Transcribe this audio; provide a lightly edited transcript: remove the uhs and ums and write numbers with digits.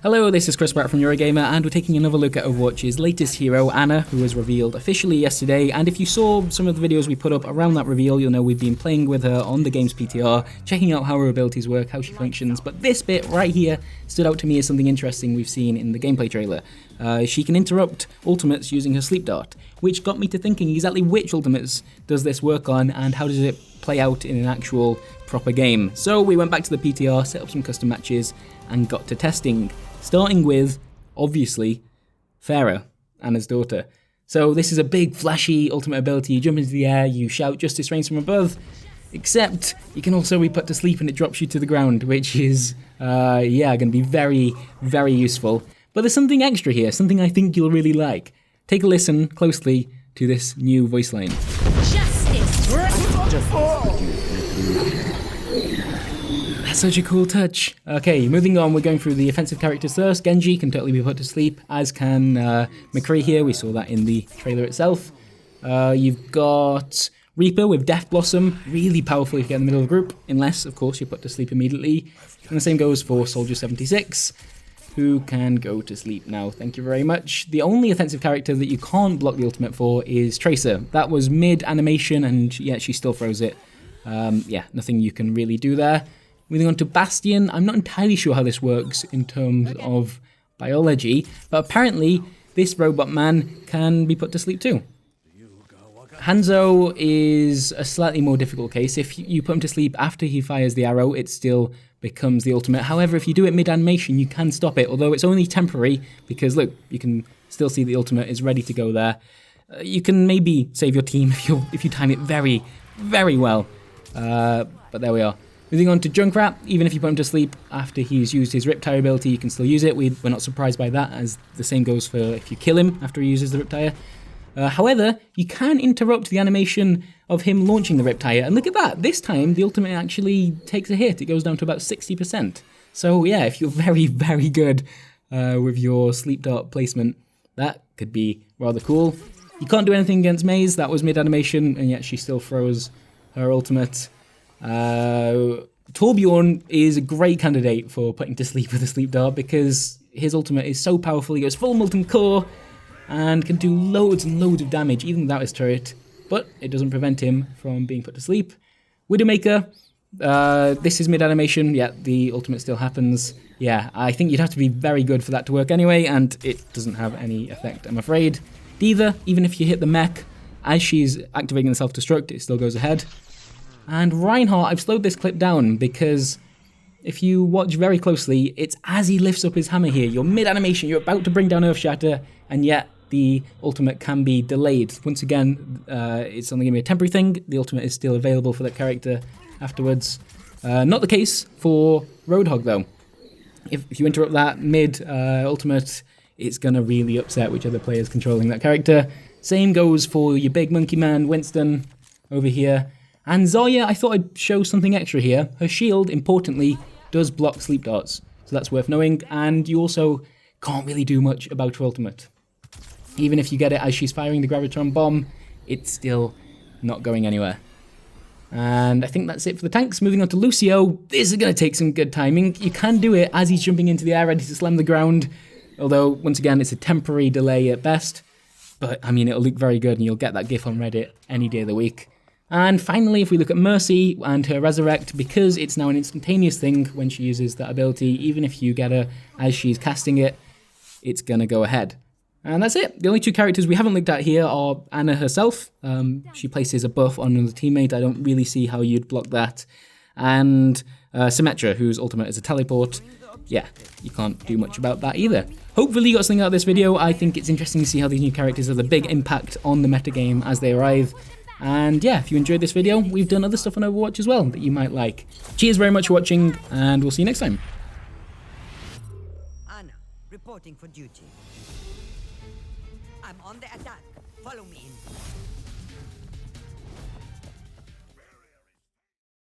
Hello, this is Chris Pratt from Eurogamer, and we're taking another look at Overwatch's latest hero, Ana, who was revealed officially yesterday. And if you saw some of the videos we put up around that reveal, you'll know we've been playing with her on the game's PTR, checking out how her abilities work, how she functions. But this bit right here stood out to me as something interesting we've seen in the gameplay trailer. She can interrupt ultimates using her sleep dart, which got me to thinking exactly which ultimates does this work on and how does it play out in an actual proper game. So we went back to the PTR, set up some custom matches, and got to testing. Starting with, obviously, Pharaoh, Ana's daughter. So this is a big, flashy ultimate ability. You jump into the air, you shout justice reigns from above, except you can also be put to sleep and it drops you to the ground, which is, going to be very, very useful. But there's something extra here, something I think you'll really like. Take a listen closely to this new voice line. That's such a cool touch. Okay, moving on, we're going through the offensive characters first. Genji can totally be put to sleep, as can McCree here. We saw that in the trailer itself. You've got Reaper with Death Blossom, really powerful if you get in the middle of a group, unless, of course, you're put to sleep immediately. And the same goes for Soldier 76, who can go to sleep now. Thank you very much. The only offensive character that you can't block the ultimate for is Tracer. That was mid-animation, and yeah, she still throws it. Nothing you can really do there. Moving on to Bastion, I'm not entirely sure how this works in terms of biology, but apparently this robot man can be put to sleep too. Hanzo is a slightly more difficult case. If you put him to sleep after he fires the arrow, it still becomes the ultimate. However, if you do it mid-animation, you can stop it, although it's only temporary, because look, you can still see the ultimate is ready to go there. You can maybe save your team if you time it very, very well, but there we are. Moving on to Junkrat, even if you put him to sleep after he's used his Riptire ability, you can still use it. We're not surprised by that, as the same goes for if you kill him after he uses the Riptire. However, you can interrupt the animation of him launching the Riptire, and look at that, this time the ultimate actually takes a hit. It goes down to about 60%. So yeah, if you're very, very good with your sleep dart placement, that could be rather cool. You can't do anything against Maze, that was mid-animation, and yet she still throws her ultimate. Torbjorn is a great candidate for putting to sleep with a sleep dart because his ultimate is so powerful. He goes full molten core and can do loads and loads of damage even without his turret, but it doesn't prevent him from being put to sleep. Widowmaker, this is mid-animation, yet the ultimate still happens. Yeah, I think you'd have to be very good for that to work anyway, and it doesn't have any effect, I'm afraid. D.Va, even if you hit the mech, as she's activating the self-destruct, it still goes ahead. And Reinhardt, I've slowed this clip down because if you watch very closely, it's as he lifts up his hammer here. You're mid-animation, you're about to bring down Earthshatter, and yet the ultimate can be delayed. Once again, it's only going to be a temporary thing. The ultimate is still available for that character afterwards. Not the case for Roadhog, though. If you interrupt that mid-ultimate, it's going to really upset whichever player is controlling that character. Same goes for your big monkey man, Winston, over here. And Zarya, I thought I'd show something extra here. Her shield, importantly, does block sleep darts, so that's worth knowing, and you also can't really do much about her ultimate. Even if you get it as she's firing the Gravitron bomb, it's still not going anywhere. And I think that's it for the tanks. Moving on to Lucio, this is going to take some good timing. You can do it as he's jumping into the air, ready to slam the ground, although, once again, it's a temporary delay at best. But, I mean, it'll look very good, and you'll get that gif on Reddit any day of the week. And finally, if we look at Mercy and her Resurrect, because it's now an instantaneous thing when she uses that ability, even if you get her as she's casting it, it's going to go ahead. And that's it. The only two characters we haven't looked at here are Ana herself. She places a buff on another teammate. I don't really see how you'd block that. And Symmetra, whose ultimate is a teleport. Yeah, you can't do much about that either. Hopefully you got something out of this video. I think it's interesting to see how these new characters have a big impact on the metagame as they arrive. And yeah, if you enjoyed this video, we've done other stuff on Overwatch as well that you might like. Cheers very much for watching, and we'll see you next time. Ana, reporting for duty. I'm on the attack. Follow me in.